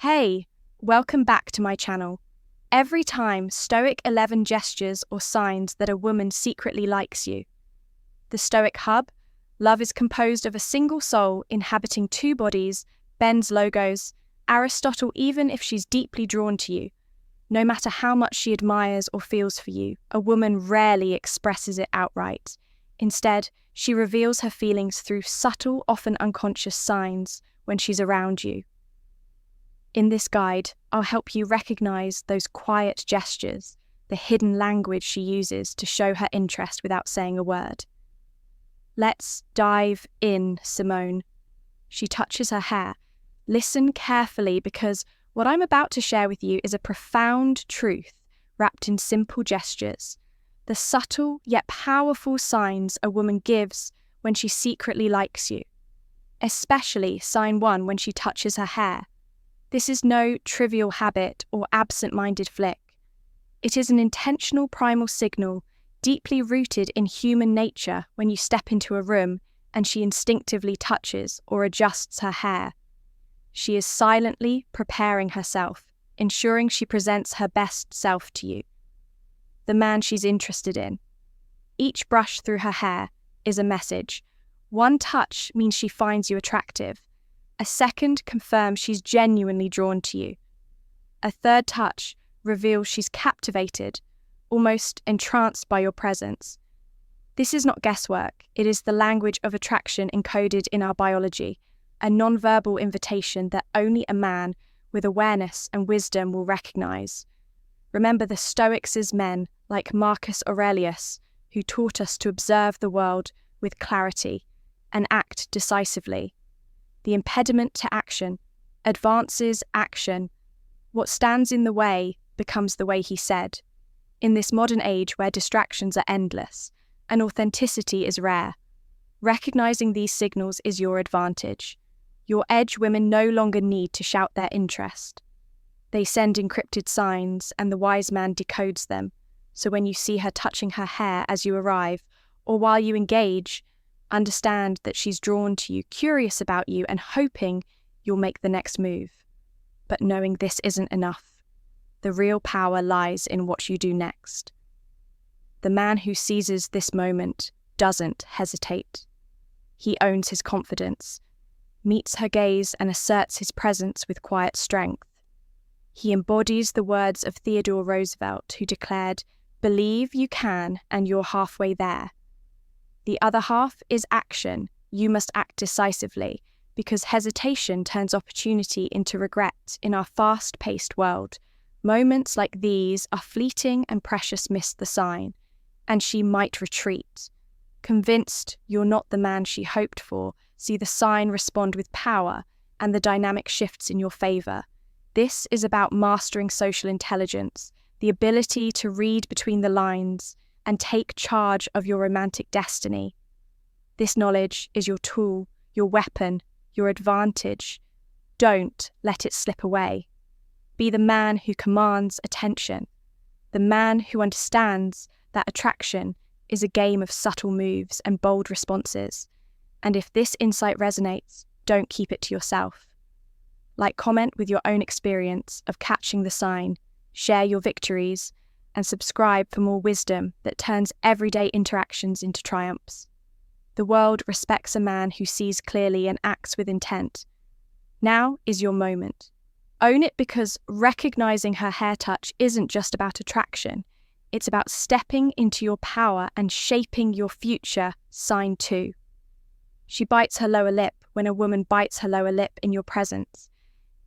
Hey, welcome back to my channel. Every time, Stoic 11 gestures or signs that a woman secretly likes you. The Stoic hub, love is composed of a single soul inhabiting two bodies, Ben's logos, Aristotle even if she's deeply drawn to you. No matter how much she admires or feels for you, a woman rarely expresses it outright. Instead, she reveals her feelings through subtle, often unconscious signs when she's around you. In this guide, I'll help you recognize those quiet gestures, the hidden language she uses to show her interest without saying a word. Let's dive in, Simone. She touches her hair. Listen carefully because what I'm about to share with you is a profound truth wrapped in simple gestures, the subtle yet powerful signs a woman gives when she secretly likes you. Especially sign 1 when she touches her hair. This is no trivial habit or absent-minded flick. It is an intentional primal signal deeply rooted in human nature when you step into a room and she instinctively touches or adjusts her hair. She is silently preparing herself, ensuring she presents her best self to you, the man she's interested in. Each brush through her hair is a message. One touch means she finds you attractive. A second confirms she's genuinely drawn to you. A third touch reveals she's captivated, almost entranced by your presence. This is not guesswork, it is the language of attraction encoded in our biology, a nonverbal invitation that only a man with awareness and wisdom will recognize. Remember the Stoics as men, like Marcus Aurelius, who taught us to observe the world with clarity and act decisively. The impediment to action advances action. What stands in the way becomes the way, he said. In this modern age where distractions are endless and authenticity is rare, recognizing these signals is your advantage. Your edge women no longer need to shout their interest. They send encrypted signs and the wise man decodes them. So when you see her touching her hair as you arrive, or while you engage, understand that she's drawn to you, curious about you, and hoping you'll make the next move. But knowing this isn't enough. The real power lies in what you do next. The man who seizes this moment doesn't hesitate. He owns his confidence, meets her gaze and asserts his presence with quiet strength. He embodies the words of Theodore Roosevelt, who declared, "Believe you can and you're halfway there." The other half is action. You must act decisively, because hesitation turns opportunity into regret in our fast-paced world. Moments like these are fleeting and precious miss the sign, and she might retreat. Convinced you're not the man she hoped for, see the sign respond with power, and the dynamic shifts in your favor. This is about mastering social intelligence, the ability to read between the lines, and take charge of your romantic destiny. This knowledge is your tool, your weapon, your advantage. Don't let it slip away. Be the man who commands attention, the man who understands that attraction is a game of subtle moves and bold responses. And if this insight resonates, don't keep it to yourself. Comment with your own experience of catching the sign, share your victories, and subscribe for more wisdom that turns everyday interactions into triumphs. The world respects a man who sees clearly and acts with intent. Now is your moment. Own it, because recognizing her hair touch isn't just about attraction. It's about stepping into your power and shaping your future. Sign 2. She bites her lower lip when a woman bites her lower lip in your presence.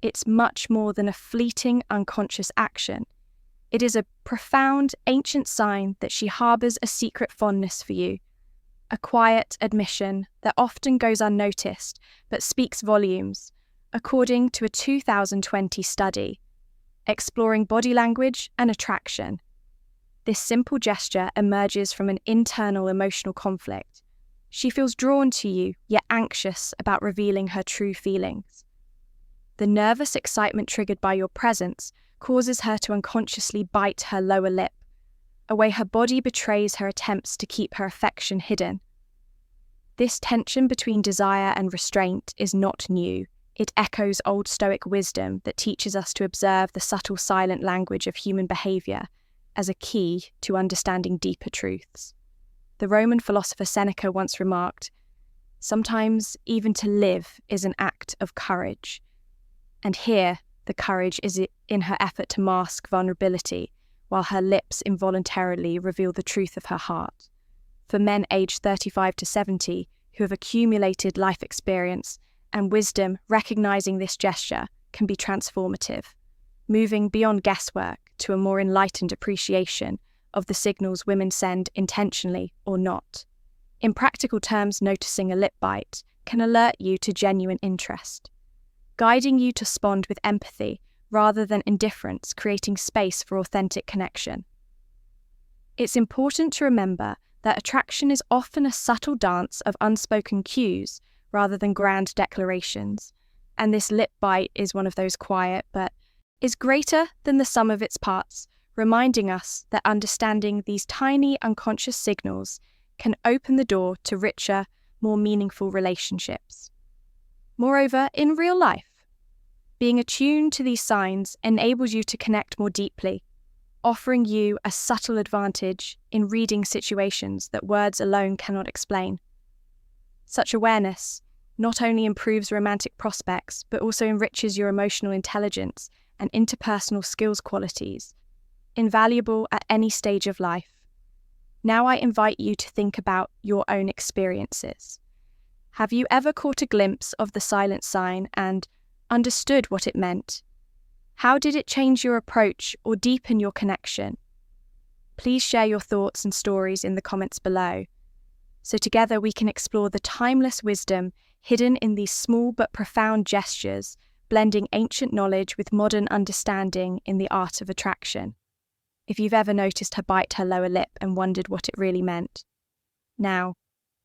It's much more than a fleeting, unconscious action. It is a profound, ancient sign that she harbors a secret fondness for you, a quiet admission that often goes unnoticed but speaks volumes, according to a 2020 study, exploring body language and attraction. This simple gesture emerges from an internal emotional conflict. She feels drawn to you, yet anxious about revealing her true feelings. The nervous excitement triggered by your presence causes her to unconsciously bite her lower lip, a way her body betrays her attempts to keep her affection hidden. This tension between desire and restraint is not new. It echoes old Stoic wisdom that teaches us to observe the subtle silent language of human behaviour as a key to understanding deeper truths. The Roman philosopher Seneca once remarked, "Sometimes even to live is an act of courage." And here, the courage is in her effort to mask vulnerability, while her lips involuntarily reveal the truth of her heart. For men aged 35 to 70 who have accumulated life experience and wisdom, recognizing this gesture can be transformative, moving beyond guesswork to a more enlightened appreciation of the signals women send intentionally or not. In practical terms, noticing a lip bite can alert you to genuine interest, guiding you to respond with empathy rather than indifference, creating space for authentic connection. It's important to remember that attraction is often a subtle dance of unspoken cues rather than grand declarations, and this lip bite is one of those quiet but is greater than the sum of its parts, reminding us that understanding these tiny unconscious signals can open the door to richer, more meaningful relationships. Moreover, in real life, being attuned to these signs enables you to connect more deeply, offering you a subtle advantage in reading situations that words alone cannot explain. Such awareness not only improves romantic prospects, but also enriches your emotional intelligence and interpersonal skills qualities, invaluable at any stage of life. Now I invite you to think about your own experiences. Have you ever caught a glimpse of the silent sign and understood what it meant? How did it change your approach or deepen your connection? Please share your thoughts and stories in the comments below, so together we can explore the timeless wisdom hidden in these small but profound gestures, blending ancient knowledge with modern understanding in the art of attraction. If you've ever noticed her bite her lower lip and wondered what it really meant, now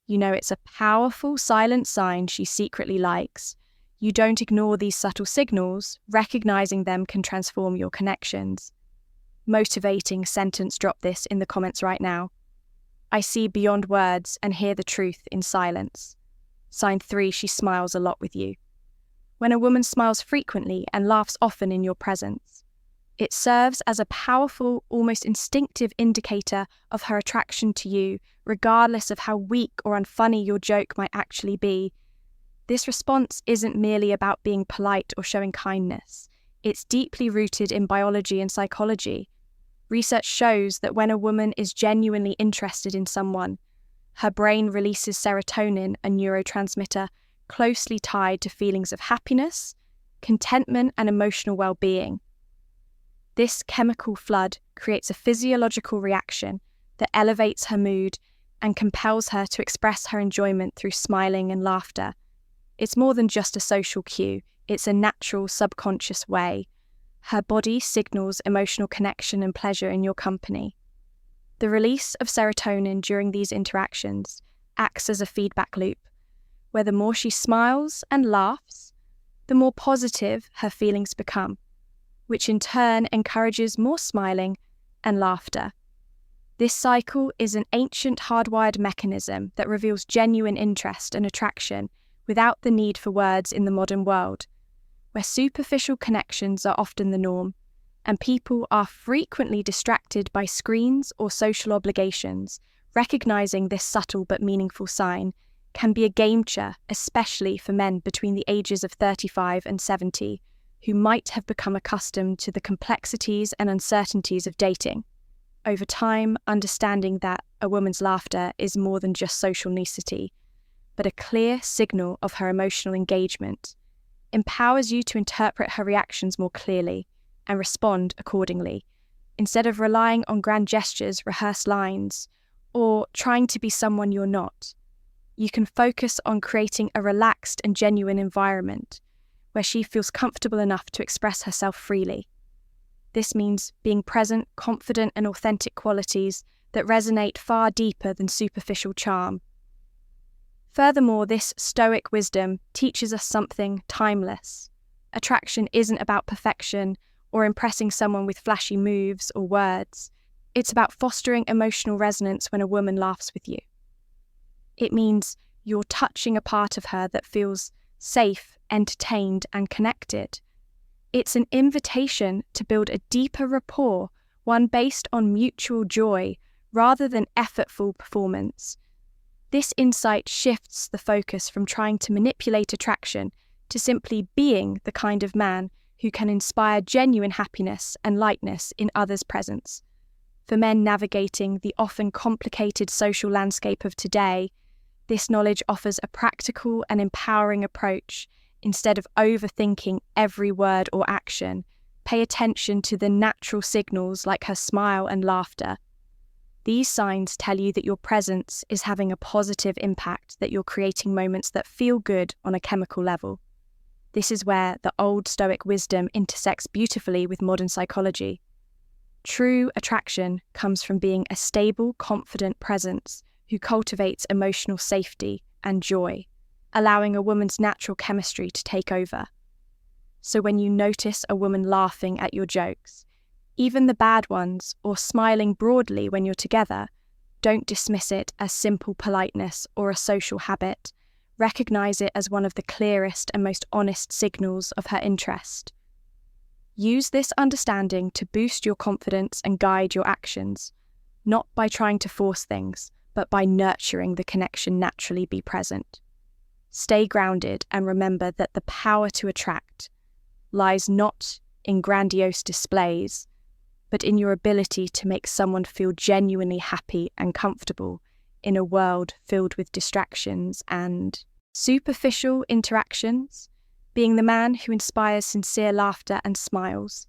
you know it's a powerful silent sign she secretly likes. You don't ignore these subtle signals, recognizing them can transform your connections. Motivating sentence, drop this in the comments right now. I see beyond words and hear the truth in silence. Sign 3, she smiles a lot with you. When a woman smiles frequently and laughs often in your presence, it serves as a powerful, almost instinctive indicator of her attraction to you, regardless of how weak or unfunny your joke might actually be. This response isn't merely about being polite or showing kindness. It's deeply rooted in biology and psychology. Research shows that when a woman is genuinely interested in someone, her brain releases serotonin, a neurotransmitter closely tied to feelings of happiness, contentment, and emotional well-being. This chemical flood creates a physiological reaction that elevates her mood and compels her to express her enjoyment through smiling and laughter. It's more than just a social cue, it's a natural, subconscious way. Her body signals emotional connection and pleasure in your company. The release of serotonin during these interactions acts as a feedback loop, where the more she smiles and laughs, the more positive her feelings become, which in turn encourages more smiling and laughter. This cycle is an ancient hardwired mechanism that reveals genuine interest and attraction without the need for words in the modern world, where superficial connections are often the norm, and people are frequently distracted by screens or social obligations. Recognizing this subtle but meaningful sign can be a game-changer, especially for men between the ages of 35 and 70, who might have become accustomed to the complexities and uncertainties of dating. Over time, understanding that a woman's laughter is more than just social nicety, but a clear signal of her emotional engagement, empowers you to interpret her reactions more clearly and respond accordingly, instead of relying on grand gestures, rehearsed lines, or trying to be someone you're not. You can focus on creating a relaxed and genuine environment where she feels comfortable enough to express herself freely. This means being present, confident, and authentic qualities that resonate far deeper than superficial charm. Furthermore, this Stoic wisdom teaches us something timeless. Attraction isn't about perfection or impressing someone with flashy moves or words. It's about fostering emotional resonance when a woman laughs with you. It means you're touching a part of her that feels safe, entertained, and connected. It's an invitation to build a deeper rapport, one based on mutual joy rather than effortful performance. This insight shifts the focus from trying to manipulate attraction to simply being the kind of man who can inspire genuine happiness and lightness in others' presence. For men navigating the often complicated social landscape of today, this knowledge offers a practical and empowering approach. Instead of overthinking every word or action, pay attention to the natural signals like her smile and laughter. These signs tell you that your presence is having a positive impact, that you're creating moments that feel good on a chemical level. This is where the old Stoic wisdom intersects beautifully with modern psychology. True attraction comes from being a stable, confident presence who cultivates emotional safety and joy, allowing a woman's natural chemistry to take over. So when you notice a woman laughing at your jokes, even the bad ones, or smiling broadly when you're together, don't dismiss it as simple politeness or a social habit. Recognize it as one of the clearest and most honest signals of her interest. Use this understanding to boost your confidence and guide your actions, not by trying to force things, but by nurturing the connection naturally be present. Stay grounded and remember that the power to attract lies not in grandiose displays, but in your ability to make someone feel genuinely happy and comfortable in a world filled with distractions and superficial interactions. Being the man who inspires sincere laughter and smiles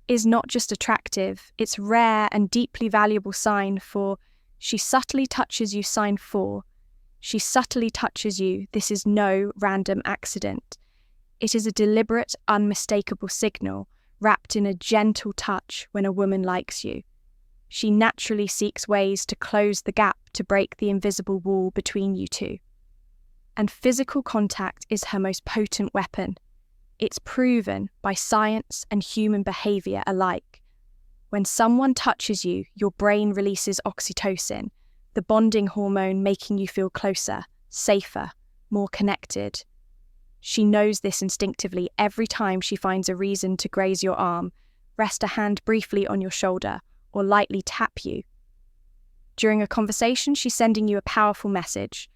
is not just attractive, it's rare and deeply valuable sign for she subtly touches you. Sign 4. She subtly touches you. This is no random accident. It is a deliberate, unmistakable signal wrapped in a gentle touch when a woman likes you. She naturally seeks ways to close the gap, to break the invisible wall between you two. And physical contact is her most potent weapon. It's proven by science and human behavior alike. When someone touches you, your brain releases oxytocin, the bonding hormone making you feel closer, safer, more connected. She knows this instinctively every time she finds a reason to graze your arm, rest a hand briefly on your shoulder, or lightly tap you. During a conversation, she's sending you a powerful message.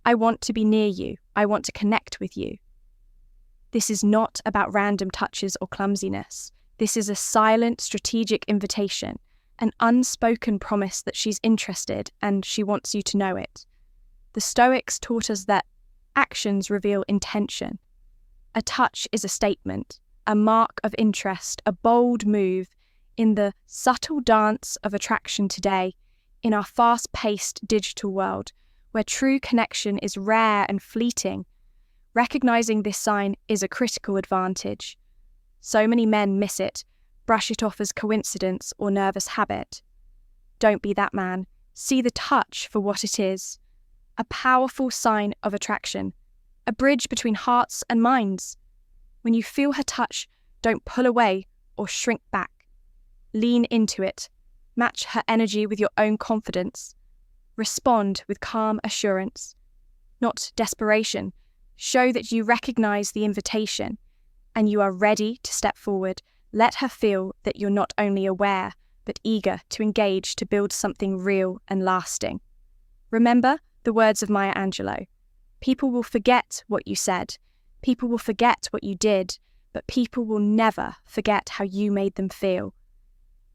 I want to be near you. I want to connect with you. This is not about random touches or clumsiness. This is a silent, strategic invitation, an unspoken promise that she's interested and she wants you to know it. The Stoics taught us that actions reveal intention. A touch is a statement, a mark of interest, a bold move. In the subtle dance of attraction today, in our fast-paced digital world, where true connection is rare and fleeting, recognizing this sign is a critical advantage. So many men miss it, brush it off as coincidence or nervous habit. Don't be that man. See the touch for what it is. A powerful sign of attraction, a bridge between hearts and minds. When you feel her touch, don't pull away or shrink back. Lean into it. Match her energy with your own confidence. Respond with calm assurance, not desperation. Show that you recognize the invitation and you are ready to step forward. Let her feel that you're not only aware, but eager to engage to build something real and lasting. Remember the words of Maya Angelou. People will forget what you said. People will forget what you did, but people will never forget how you made them feel.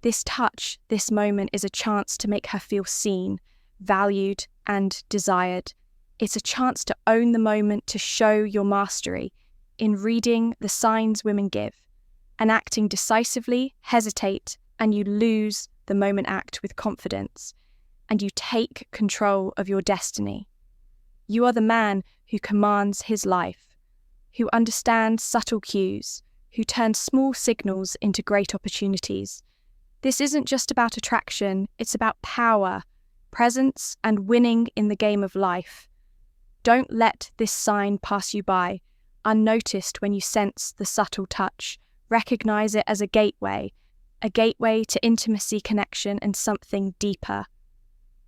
This touch, this moment is a chance to make her feel seen, valued, and desired. It's a chance to own the moment, to show your mastery in reading the signs women give, and acting decisively, hesitate, and you lose the moment act with confidence, and you take control of your destiny. You are the man who commands his life, who understands subtle cues, who turns small signals into great opportunities. This isn't just about attraction, it's about power, presence, and winning in the game of life. Don't let this sign pass you by, unnoticed when you sense the subtle touch. Recognize it as a gateway to intimacy, connection, and something deeper.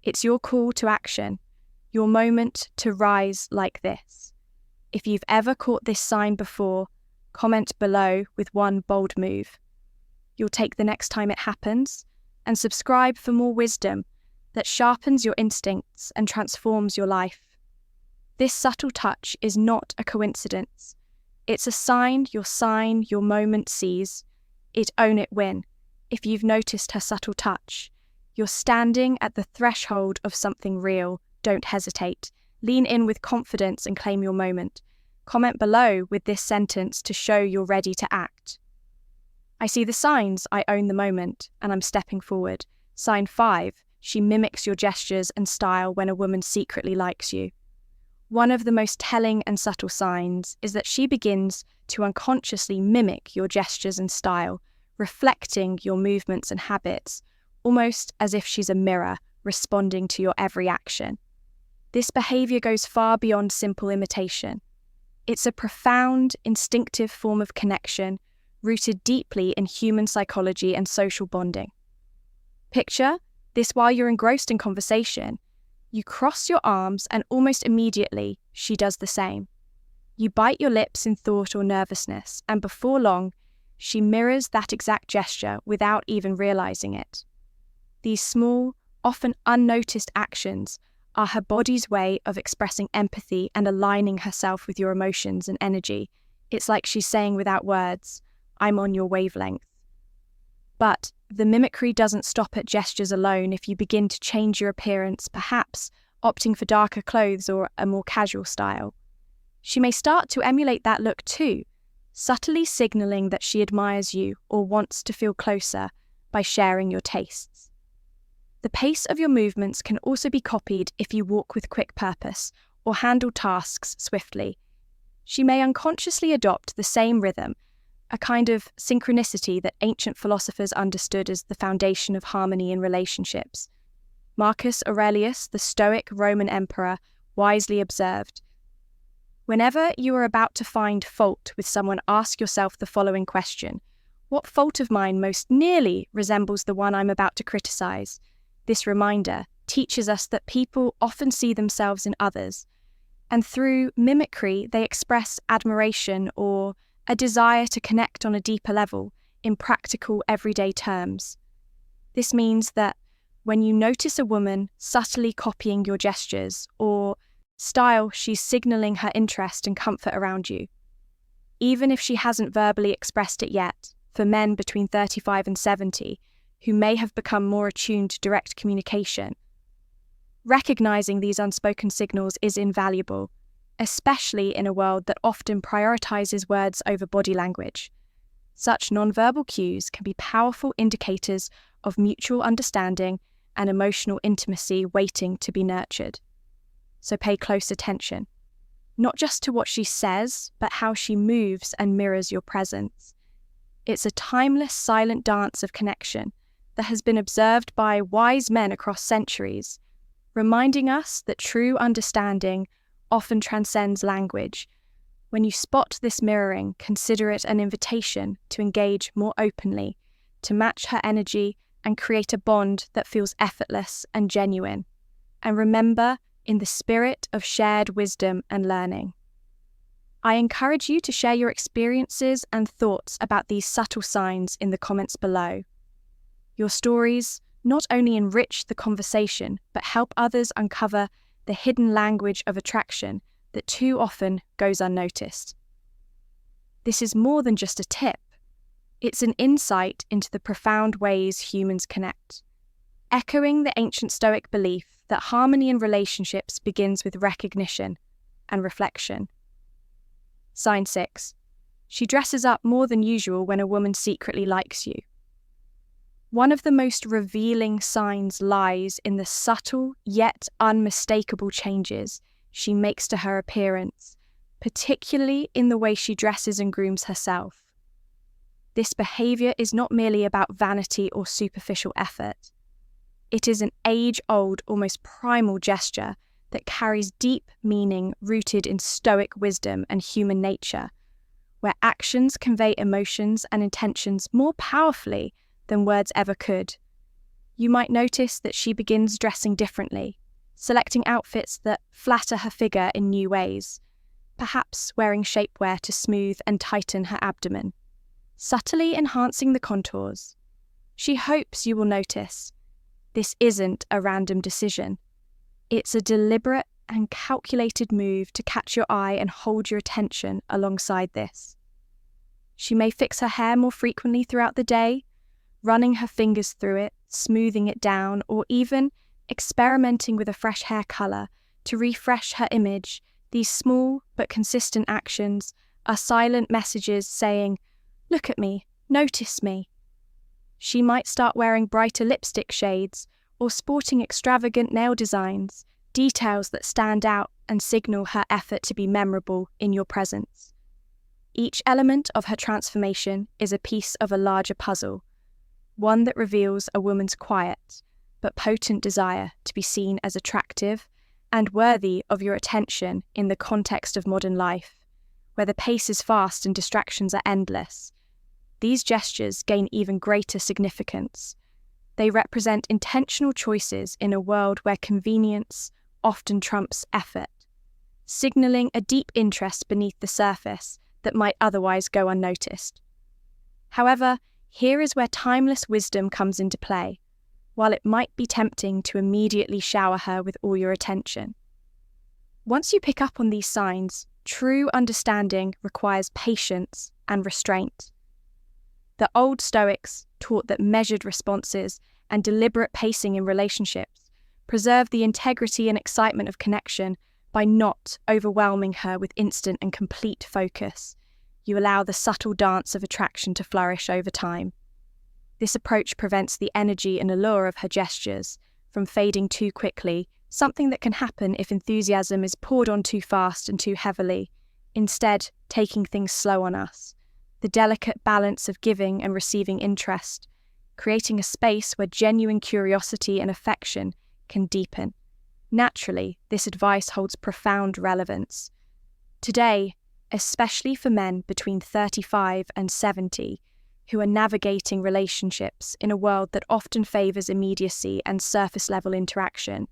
It's your call to action, your moment to rise like this. If you've ever caught this sign before, comment below with one bold move you'll take the next time it happens, and subscribe for more wisdom that sharpens your instincts and transforms your life. This subtle touch is not a coincidence. It's a sign your moment sees. It own it win. If you've noticed her subtle touch, you're standing at the threshold of something real. Don't hesitate. Lean in with confidence and claim your moment. Comment below with this sentence to show you're ready to act. I see the signs, I own the moment, and I'm stepping forward. Sign 5, she mimics your gestures and style when a woman secretly likes you. One of the most telling and subtle signs is that she begins to unconsciously mimic your gestures and style, reflecting your movements and habits, almost as if she's a mirror responding to your every action. This behavior goes far beyond simple imitation. It's a profound, instinctive form of connection rooted deeply in human psychology and social bonding. Picture this while you're engrossed in conversation. You cross your arms and almost immediately she does the same. You bite your lips in thought or nervousness, and before long, she mirrors that exact gesture without even realizing it. These small, often unnoticed actions are her body's way of expressing empathy and aligning herself with your emotions and energy. It's like she's saying without words, I'm on your wavelength. But the mimicry doesn't stop at gestures alone. If you begin to change your appearance, perhaps opting for darker clothes or a more casual style, she may start to emulate that look too, subtly signaling that she admires you or wants to feel closer by sharing your tastes. The pace of your movements can also be copied if you walk with quick purpose or handle tasks swiftly. She may unconsciously adopt the same rhythm, a kind of synchronicity that ancient philosophers understood as the foundation of harmony in relationships. Marcus Aurelius, the Stoic Roman emperor, wisely observed, "Whenever you are about to find fault with someone, ask yourself the following question: what fault of mine most nearly resembles the one I'm about to criticize?" This reminder teaches us that people often see themselves in others, and through mimicry they express admiration or a desire to connect on a deeper level in practical, everyday terms. This means that when you notice a woman subtly copying your gestures or style, she's signaling her interest and comfort around you. Even if she hasn't verbally expressed it yet, for men between 35 and 70, who may have become more attuned to direct communication, recognizing these unspoken signals is invaluable, especially in a world that often prioritizes words over body language. Such nonverbal cues can be powerful indicators of mutual understanding and emotional intimacy waiting to be nurtured. So pay close attention, not just to what she says, but how she moves and mirrors your presence. It's a timeless, silent dance of connection that has been observed by wise men across centuries, reminding us that true understanding often transcends language. When you spot this mirroring, consider it an invitation to engage more openly, to match her energy and create a bond that feels effortless and genuine. And remember, in the spirit of shared wisdom and learning. I encourage you to share your experiences and thoughts about these subtle signs in the comments below. Your stories not only enrich the conversation, but help others uncover the hidden language of attraction that too often goes unnoticed. This is more than just a tip. It's an insight into the profound ways humans connect, echoing the ancient Stoic belief that harmony in relationships begins with recognition and reflection. Sign 6. She dresses up more than usual when a woman secretly likes you. One of the most revealing signs lies in the subtle yet unmistakable changes she makes to her appearance, particularly in the way she dresses and grooms herself. This behavior is not merely about vanity or superficial effort. It is an age-old, almost primal gesture that carries deep meaning rooted in Stoic wisdom and human nature, where actions convey emotions and intentions more powerfully than words ever could. You might notice that she begins dressing differently, selecting outfits that flatter her figure in new ways. perhaps wearing shapewear to smooth and tighten her abdomen, subtly enhancing the contours. She hopes you will notice this isn't a random decision. It's a deliberate and calculated move to catch your eye and hold your attention alongside this. She may fix her hair more frequently throughout the day, running her fingers through it, smoothing it down, or even experimenting with a fresh hair colour to refresh her image. These small but consistent actions are silent messages saying, "Look at me, notice me." She might start wearing brighter lipstick shades or sporting extravagant nail designs, details that stand out and signal her effort to be memorable in your presence. Each element of her transformation is a piece of a larger puzzle, one that reveals a woman's quiet but potent desire to be seen as attractive and worthy of your attention in the context of modern life, where the pace is fast and distractions are endless. These gestures gain even greater significance. They represent intentional choices in a world where convenience often trumps effort, signaling a deep interest beneath the surface that might otherwise go unnoticed. However, here is where timeless wisdom comes into play, while it might be tempting to immediately shower her with all your attention. Once you pick up on these signs, true understanding requires patience and restraint. The old Stoics taught that measured responses and deliberate pacing in relationships preserve the integrity and excitement of connection by not overwhelming her with instant and complete focus. You allow the subtle dance of attraction to flourish over time. This approach prevents the energy and allure of her gestures from fading too quickly, something that can happen if enthusiasm is poured on too fast and too heavily, instead taking things slow on us. The delicate balance of giving and receiving interest, creating a space where genuine curiosity and affection can deepen. Naturally, this advice holds profound relevance. Today, especially for men between 35 and 70, who are navigating relationships in a world that often favours immediacy and surface-level interaction.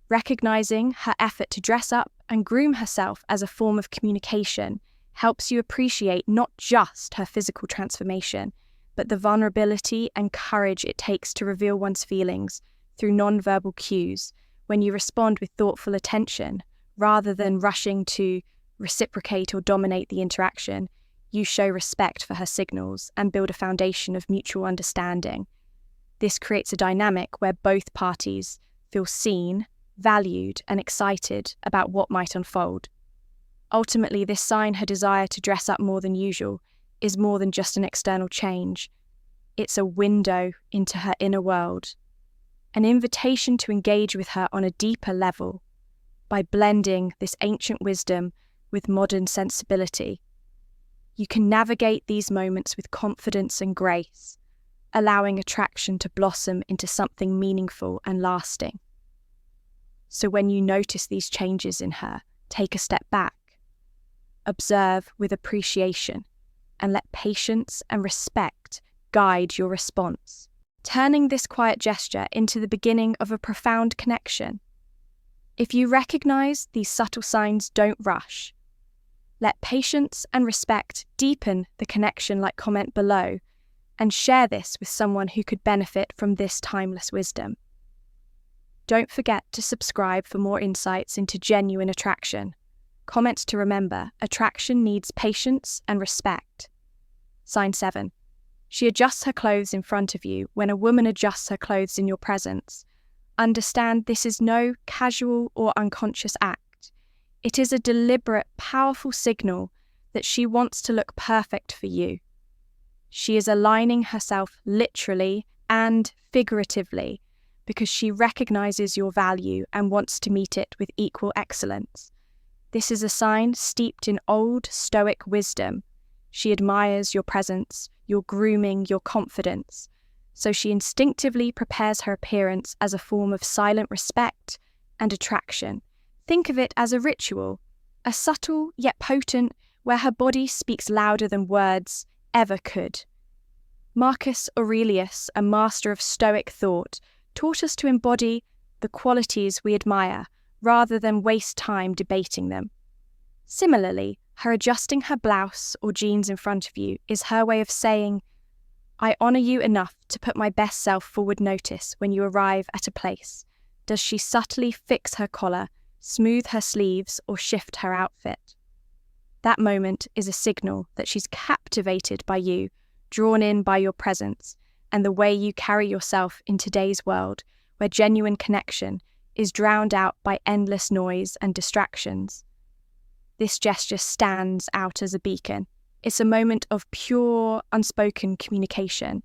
Recognizing her effort to dress up and groom herself as a form of communication helps you appreciate not just her physical transformation, but the vulnerability and courage it takes to reveal one's feelings through nonverbal cues. When you respond with thoughtful attention, rather than rushing to reciprocate or dominate the interaction, you show respect for her signals and build a foundation of mutual understanding. This creates a dynamic where both parties feel seen, valued, and excited about what might unfold. Ultimately, this sign her desire to dress up more than usual is more than just an external change. It's a window into her inner world, an invitation to engage with her on a deeper level by blending this ancient wisdom with modern sensibility. You can navigate these moments with confidence and grace, allowing attraction to blossom into something meaningful and lasting. So when you notice these changes in her, take a step back, observe with appreciation, and let patience and respect guide your response, turning this quiet gesture into the beginning of a profound connection. If you recognize these subtle signs, don't rush. Let patience and respect deepen the connection, like comment below, and share this with someone who could benefit from this timeless wisdom. Don't forget to subscribe for more insights into genuine attraction. Comment to remember, attraction needs patience and respect. Sign 7. She adjusts her clothes in front of you when a woman adjusts her clothes in your presence. Understand this is no casual or unconscious act. It is a deliberate, powerful signal that she wants to look perfect for you. She is aligning herself literally and figuratively because she recognizes your value and wants to meet it with equal excellence. This is a sign steeped in old Stoic wisdom. She admires your presence, your grooming, your confidence, so she instinctively prepares her appearance as a form of silent respect and attraction. Think of it as a ritual, a subtle yet potent, where her body speaks louder than words ever could. Marcus Aurelius, a master of Stoic thought, taught us to embody the qualities we admire rather than waste time debating them. Similarly, her adjusting her blouse or jeans in front of you is her way of saying, I honour you enough to put my best self forward notice when you arrive at a place. Does she subtly fix her collar, smooth her sleeves, or shift her outfit? That moment is a signal that she's captivated by you, drawn in by your presence, and the way you carry yourself in today's world, where genuine connection is drowned out by endless noise and distractions. This gesture stands out as a beacon. It's a moment of pure, unspoken communication,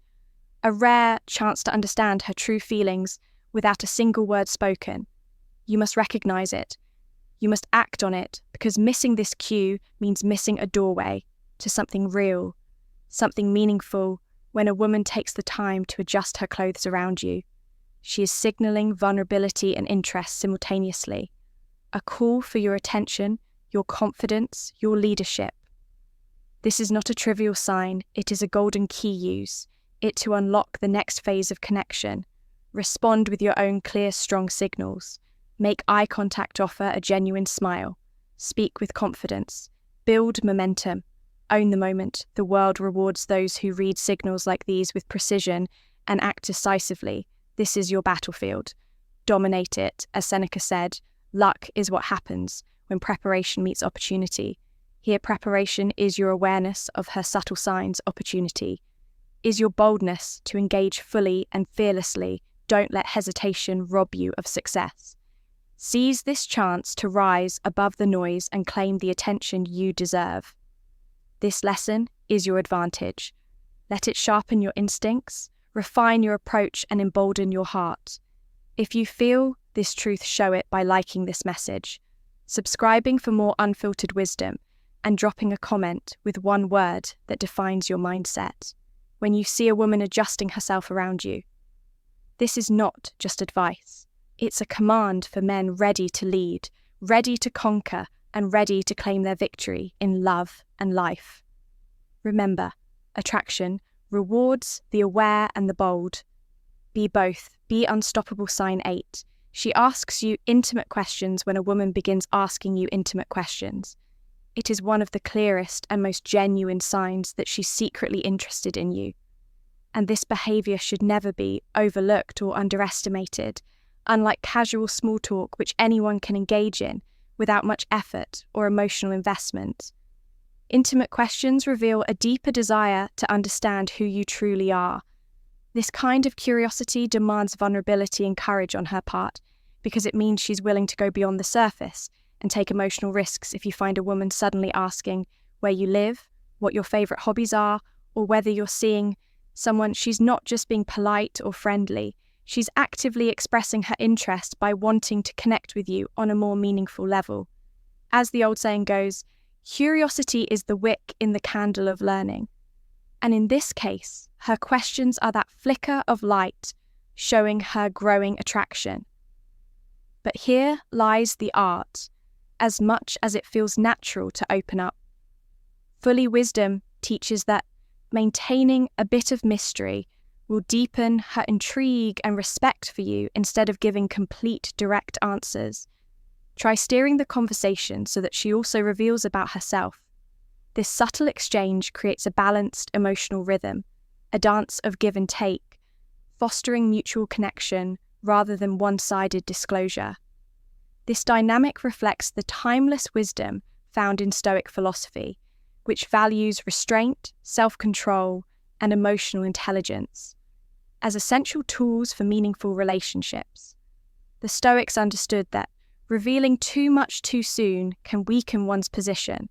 a rare chance to understand her true feelings without a single word spoken. You must recognize it. You must act on it, because missing this cue means missing a doorway to something real, something meaningful. When a woman takes the time to adjust her clothes around you, she is signaling vulnerability and interest simultaneously, a call for your attention, your confidence, your leadership. This is not a trivial sign, it is a golden key. Use it to unlock the next phase of connection. Respond with your own clear, strong signals. Make eye contact, offer a genuine smile. Speak with confidence. Build momentum. Own the moment. The world rewards those who read signals like these with precision and act decisively. This is your battlefield. Dominate it. As Seneca said, luck is what happens when preparation meets opportunity. Here, preparation is your awareness of her subtle signs. Opportunity is your boldness to engage fully and fearlessly. Don't let hesitation rob you of success. Seize this chance to rise above the noise and claim the attention you deserve. This lesson is your advantage. Let it sharpen your instincts, refine your approach, and embolden your heart. If you feel this truth, show it by liking this message, subscribing for more unfiltered wisdom, and dropping a comment with one word that defines your mindset. When you see a woman adjusting herself around you, this is not just advice. It's a command for men ready to lead, ready to conquer, and ready to claim their victory in love and life. Remember, attraction rewards the aware and the bold. Be both. Be unstoppable. Sign 8. She asks you intimate questions. When a woman begins asking you intimate questions, it is one of the clearest and most genuine signs that she's secretly interested in you. And this behaviour should never be overlooked or underestimated. Unlike casual small talk, which anyone can engage in without much effort or emotional investment, intimate questions reveal a deeper desire to understand who you truly are. This kind of curiosity demands vulnerability and courage on her part, because it means she's willing to go beyond the surface and take emotional risks. If you find a woman suddenly asking where you live, what your favourite hobbies are, or whether you're seeing someone, she's not just being polite or friendly. She's actively expressing her interest by wanting to connect with you on a more meaningful level. As the old saying goes, curiosity is the wick in the candle of learning. And in this case, her questions are that flicker of light showing her growing attraction. But here lies the art, as much as it feels natural to open up. Fully wisdom teaches that maintaining a bit of mystery will deepen her intrigue and respect for you instead of giving complete direct answers. Try steering the conversation so that she also reveals about herself. This subtle exchange creates a balanced emotional rhythm, a dance of give and take, fostering mutual connection rather than one-sided disclosure. This dynamic reflects the timeless wisdom found in Stoic philosophy, which values restraint, self-control, and emotional intelligence as essential tools for meaningful relationships. The Stoics understood that revealing too much too soon can weaken one's position,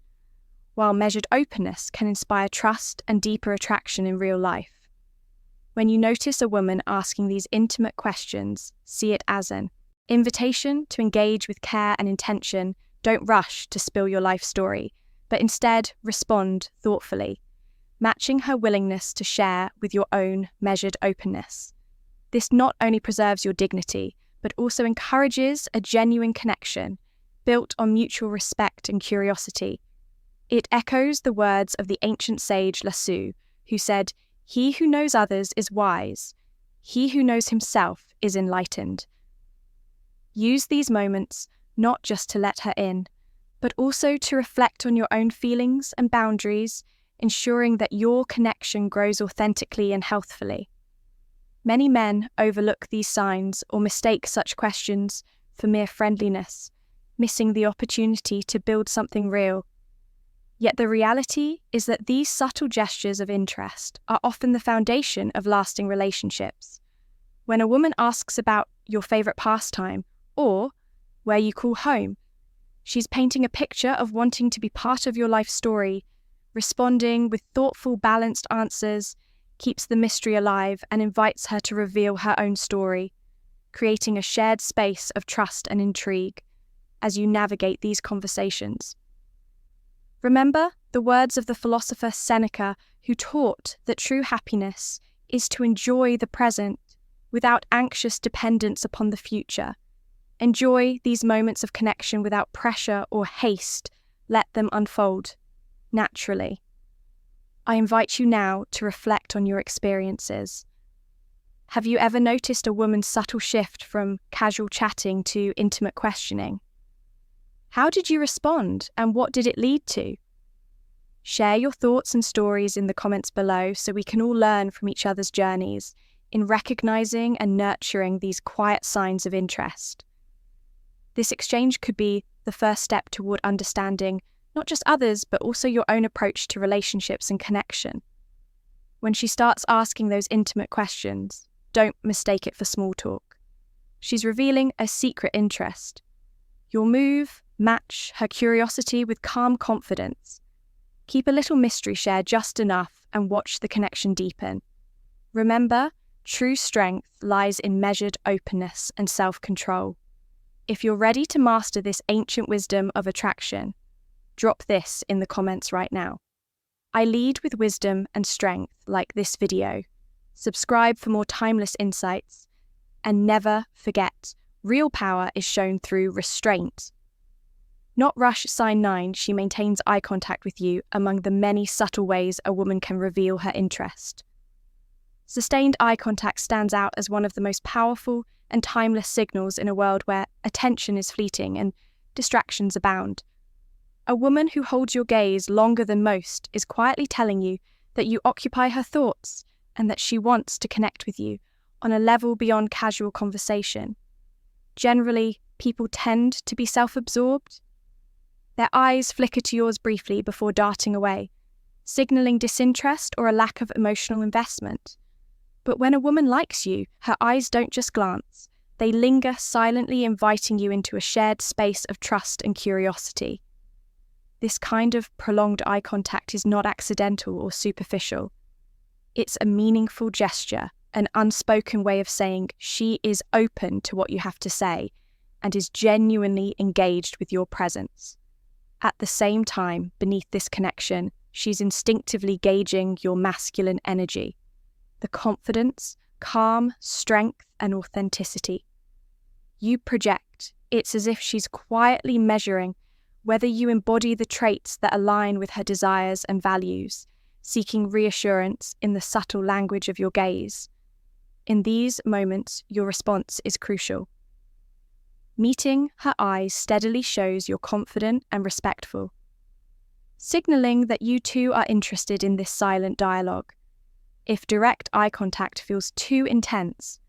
while measured openness can inspire trust and deeper attraction in real life. When you notice a woman asking these intimate questions, see it as an invitation to engage with care and intention. Don't rush to spill your life story, but instead respond thoughtfully, matching her willingness to share with your own measured openness. This not only preserves your dignity, but also encourages a genuine connection built on mutual respect and curiosity. It echoes the words of the ancient sage Lassus, who said, "He who knows others is wise. He who knows himself is enlightened." Use these moments not just to let her in, but also to reflect on your own feelings and boundaries, ensuring that your connection grows authentically and healthfully. Many men overlook these signs or mistake such questions for mere friendliness, missing the opportunity to build something real. Yet the reality is that these subtle gestures of interest are often the foundation of lasting relationships. When a woman asks about your favorite pastime or where you call home, she's painting a picture of wanting to be part of your life story, responding with thoughtful, balanced answers, keeps the mystery alive and invites her to reveal her own story, creating a shared space of trust and intrigue as you navigate these conversations. Remember the words of the philosopher Seneca, who taught that true happiness is to enjoy the present without anxious dependence upon the future. Enjoy these moments of connection without pressure or haste. Let them unfold naturally. I invite you now to reflect on your experiences. Have you ever noticed a woman's subtle shift from casual chatting to intimate questioning? How did you respond, and what did it lead to? Share your thoughts and stories in the comments below so we can all learn from each other's journeys in recognizing and nurturing these quiet signs of interest. This exchange could be the first step toward understanding not just others, but also your own approach to relationships and connection. When she starts asking those intimate questions, don't mistake it for small talk. She's revealing a secret interest. Your move, match her curiosity with calm confidence. Keep a little mystery share just enough and watch the connection deepen. Remember, true strength lies in measured openness and self-control. If you're ready to master this ancient wisdom of attraction, drop this in the comments right now. I lead with wisdom and strength like this video. Subscribe for more timeless insights. And never forget, real power is shown through restraint. Not rush sign 9, she maintains eye contact with you among the many subtle ways a woman can reveal her interest. Sustained eye contact stands out as one of the most powerful and timeless signals in a world where attention is fleeting and distractions abound. A woman who holds your gaze longer than most is quietly telling you that you occupy her thoughts and that she wants to connect with you on a level beyond casual conversation. Generally, people tend to be self-absorbed. Their eyes flicker to yours briefly before darting away, signaling disinterest or a lack of emotional investment. But when a woman likes you, her eyes don't just glance. They linger silently, inviting you into a shared space of trust and curiosity. This kind of prolonged eye contact is not accidental or superficial. It's a meaningful gesture, an unspoken way of saying she is open to what you have to say and is genuinely engaged with your presence. At the same time, beneath this connection, she's instinctively gauging your masculine energy, the confidence, calm, strength, and authenticity. You project. It's as if she's quietly measuring whether you embody the traits that align with her desires and values, seeking reassurance in the subtle language of your gaze. In these moments, your response is crucial. Meeting her eyes steadily shows you're confident and respectful, signaling that you too are interested in this silent dialogue. If direct eye contact feels too intense,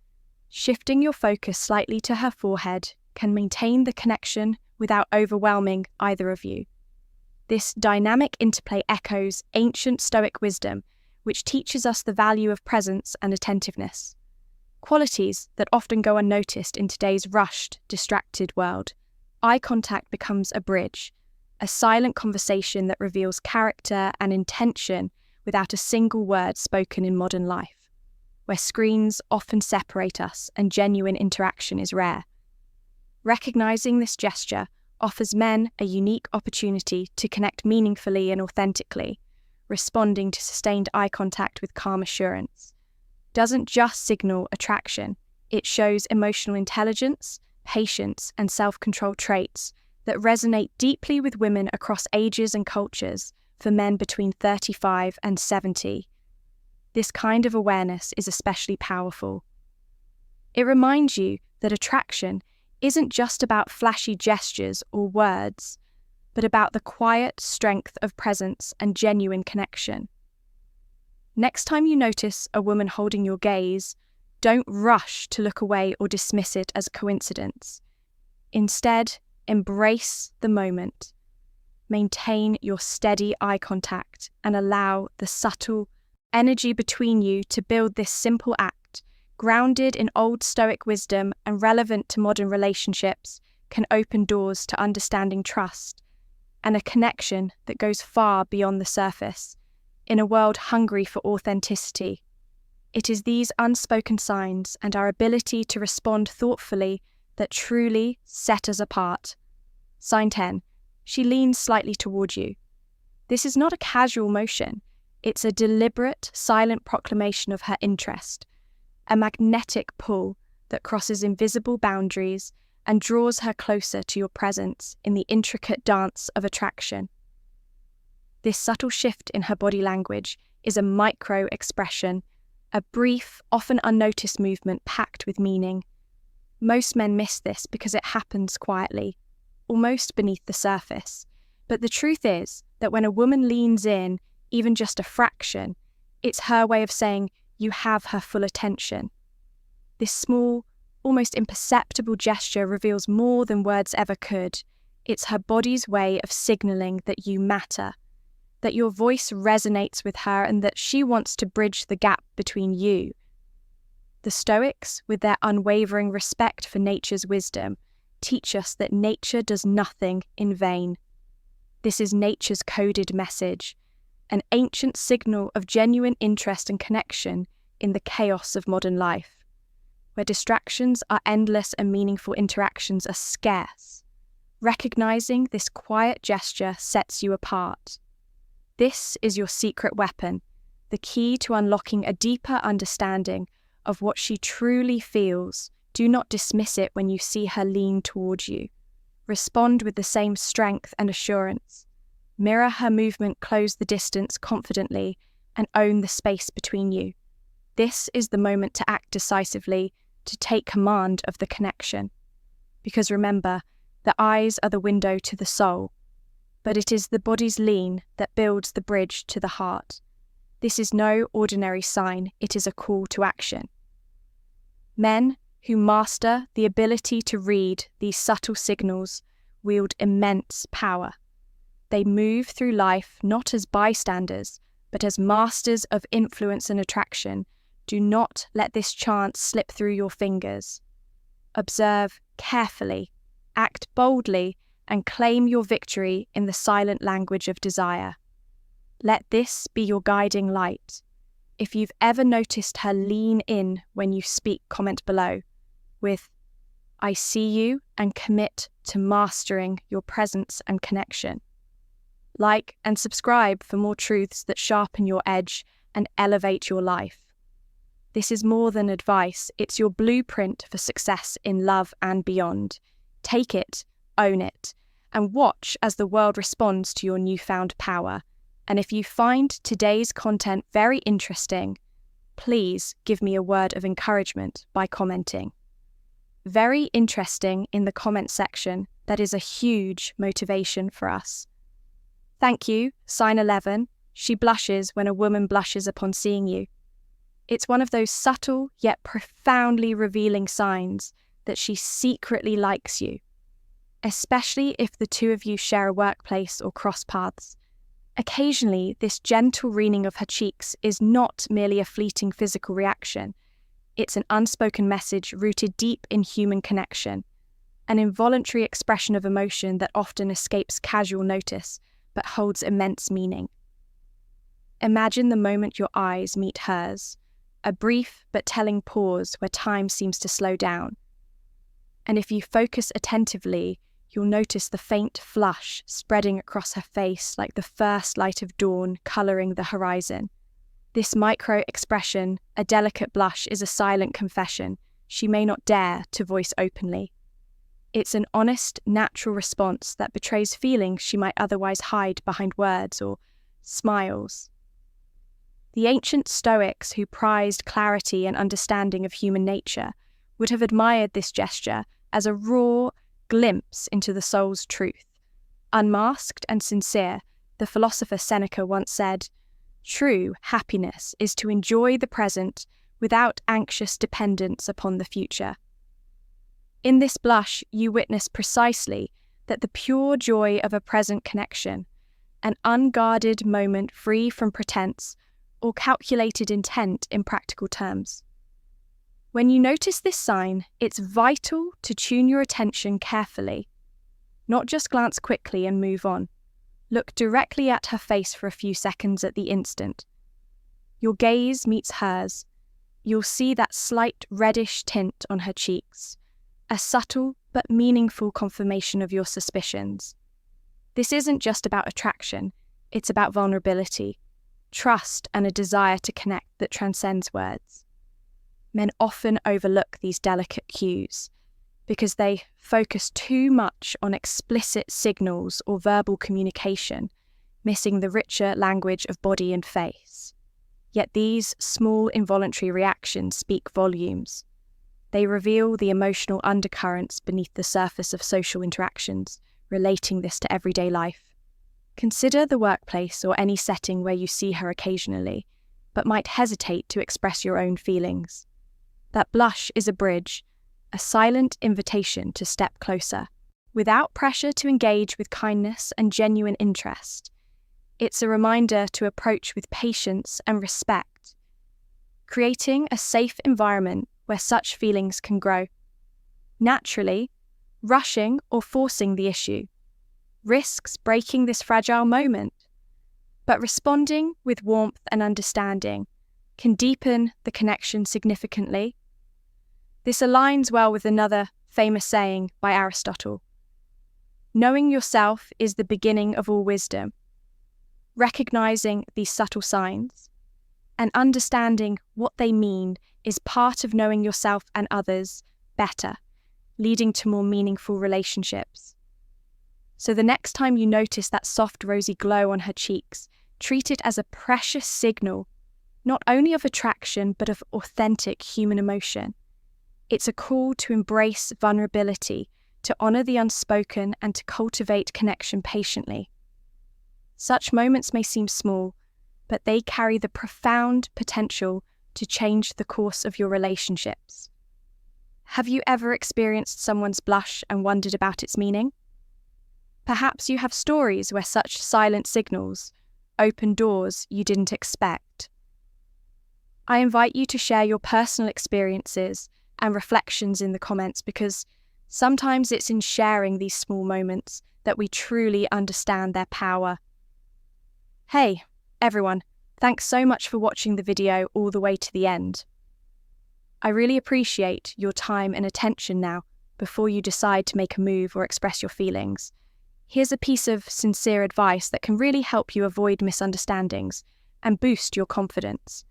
shifting your focus slightly to her forehead can maintain the connection without overwhelming either of you. This dynamic interplay echoes ancient Stoic wisdom, which teaches us the value of presence and attentiveness, qualities that often go unnoticed in today's rushed, distracted world. Eye contact becomes a bridge, a silent conversation that reveals character and intention without a single word spoken in modern life, where screens often separate us and genuine interaction is rare. Recognizing this gesture offers men a unique opportunity to connect meaningfully and authentically, responding to sustained eye contact with calm assurance. Doesn't just signal attraction, it shows emotional intelligence, patience, and self-control traits that resonate deeply with women across ages and cultures, for men between 35 and 70. This kind of awareness is especially powerful. It reminds you that attraction isn't just about flashy gestures or words, but about the quiet strength of presence and genuine connection. Next time you notice a woman holding your gaze, don't rush to look away or dismiss it as coincidence. Instead, embrace the moment. Maintain your steady eye contact and allow the subtle energy between you to build this simple act, grounded in old Stoic wisdom and relevant to modern relationships, can open doors to understanding, trust, and a connection that goes far beyond the surface. In a world hungry for authenticity, it is these unspoken signs and our ability to respond thoughtfully that truly set us apart. Sign 10. She leans slightly toward you. This is not a casual motion. It's a deliberate, silent proclamation of her interest, a magnetic pull that crosses invisible boundaries and draws her closer to your presence in the intricate dance of attraction. This subtle shift in her body language is a micro-expression, a brief, often unnoticed movement packed with meaning. Most men miss this because it happens quietly, almost beneath the surface. But the truth is that when a woman leans in, even just a fraction, it's her way of saying, you have her full attention. This small, almost imperceptible gesture reveals more than words ever could. It's her body's way of signaling that you matter, that your voice resonates with her and that she wants to bridge the gap between you. The Stoics, with their unwavering respect for nature's wisdom, teach us that nature does nothing in vain. This is nature's coded message, an ancient signal of genuine interest and connection in the chaos of modern life, where distractions are endless and meaningful interactions are scarce. Recognizing this quiet gesture sets you apart. This is your secret weapon, the key to unlocking a deeper understanding of what she truly feels. Do not dismiss it when you see her lean towards you. Respond with the same strength and assurance. Mirror her movement, close the distance confidently, and own the space between you. This is the moment to act decisively, to take command of the connection. Because remember, the eyes are the window to the soul, but it is the body's lean that builds the bridge to the heart. This is no ordinary sign, it is a call to action. Men who master the ability to read these subtle signals wield immense power. They move through life not as bystanders, but as masters of influence and attraction. Do not let this chance slip through your fingers. Observe carefully, act boldly, and claim your victory in the silent language of desire. Let this be your guiding light. If you've ever noticed her lean in when you speak, comment below with, I see you, and commit to mastering your presence and connection. Like and subscribe for more truths that sharpen your edge and elevate your life. This is more than advice, it's your blueprint for success in love and beyond. Take it, own it, and watch as the world responds to your newfound power. And if you find today's content very interesting, please give me a word of encouragement by commenting. Very interesting in the comment section, that is a huge motivation for us. Thank you, sign 11. She blushes when a woman blushes upon seeing you. It's one of those subtle yet profoundly revealing signs that she secretly likes you, especially if the two of you share a workplace or cross paths. Occasionally, this gentle wringing of her cheeks is not merely a fleeting physical reaction. It's an unspoken message rooted deep in human connection, an involuntary expression of emotion that often escapes casual notice but holds immense meaning. Imagine the moment your eyes meet hers, a brief but telling pause where time seems to slow down. And if you focus attentively, you'll notice the faint flush spreading across her face like the first light of dawn colouring the horizon. This micro-expression, a delicate blush, is a silent confession she may not dare to voice openly. It's an honest, natural response that betrays feelings she might otherwise hide behind words or smiles. The ancient Stoics, who prized clarity and understanding of human nature, would have admired this gesture as a raw glimpse into the soul's truth, Unmasked and sincere, the philosopher Seneca once said, "True happiness is to enjoy the present without anxious dependence upon the future." In this blush, you witness precisely that the pure joy of a present connection, an unguarded moment free from pretense or calculated intent in practical terms. When you notice this sign, it's vital to tune your attention carefully, not just glance quickly and move on. Look directly at her face for a few seconds at the instant. Your gaze meets hers. You'll see that slight reddish tint on her cheeks, a subtle but meaningful confirmation of your suspicions. This isn't just about attraction, it's about vulnerability, trust, and a desire to connect that transcends words. Men often overlook these delicate cues because they focus too much on explicit signals or verbal communication, missing the richer language of body and face. Yet these small involuntary reactions speak volumes. They reveal the emotional undercurrents beneath the surface of social interactions, relating this to everyday life. Consider the workplace or any setting where you see her occasionally, but might hesitate to express your own feelings. That blush is a bridge, a silent invitation to step closer, without pressure to engage with kindness and genuine interest. It's a reminder to approach with patience and respect, creating a safe environment where such feelings can grow. Naturally, rushing or forcing the issue risks breaking this fragile moment, but responding with warmth and understanding can deepen the connection significantly. This aligns well with another famous saying by Aristotle: "Knowing yourself is the beginning of all wisdom." Recognizing these subtle signs and understanding what they mean is part of knowing yourself and others better, leading to more meaningful relationships. So the next time you notice that soft rosy glow on her cheeks, treat it as a precious signal, not only of attraction but of authentic human emotion. It's a call to embrace vulnerability, to honor the unspoken, and to cultivate connection patiently. Such moments may seem small, but they carry the profound potential to change the course of your relationships. Have you ever experienced someone's blush and wondered about its meaning? Perhaps you have stories where such silent signals open doors you didn't expect. I invite you to share your personal experiences and reflections in the comments, because sometimes it's in sharing these small moments that we truly understand their power. Hey, everyone, thanks so much for watching the video all the way to the end. I really appreciate your time and attention now before you decide to make a move or express your feelings. Here's a piece of sincere advice that can really help you avoid misunderstandings and boost your confidence.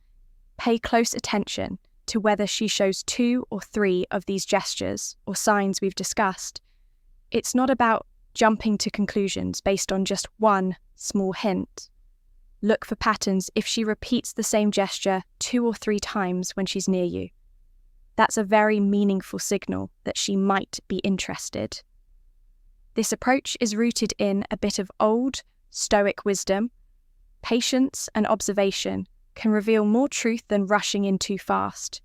Pay close attention to whether she shows 2 or 3 of these gestures or signs we've discussed. It's not about jumping to conclusions based on just one small hint. Look for patterns if she repeats the same gesture 2 or 3 times when she's near you. That's a very meaningful signal that she might be interested. This approach is rooted in a bit of old Stoic wisdom. Patience and observation can reveal more truth than rushing in too fast.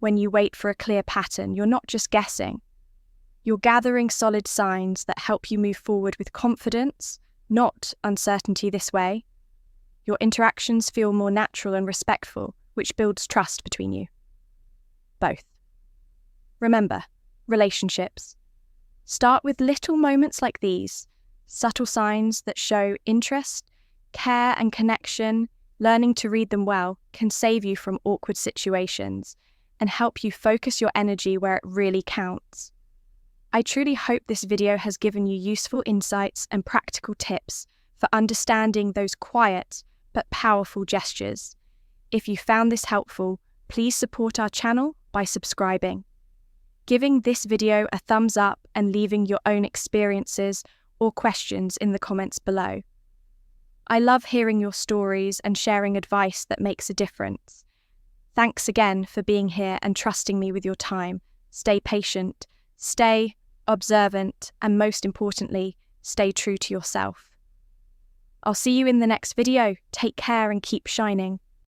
When you wait for a clear pattern, you're not just guessing. You're gathering solid signs that help you move forward with confidence, not uncertainty this way. Your interactions feel more natural and respectful, which builds trust between you. Both. Remember, relationships. Start with little moments like these, subtle signs that show interest, care, and connection. Learning to read them well can save you from awkward situations and help you focus your energy where it really counts. I truly hope this video has given you useful insights and practical tips for understanding those quiet but powerful gestures. If you found this helpful, please support our channel by subscribing, giving this video a thumbs up, and leaving your own experiences or questions in the comments below. I love hearing your stories and sharing advice that makes a difference. Thanks again for being here and trusting me with your time. Stay patient, stay observant, and most importantly, stay true to yourself. I'll see you in the next video. Take care and keep shining.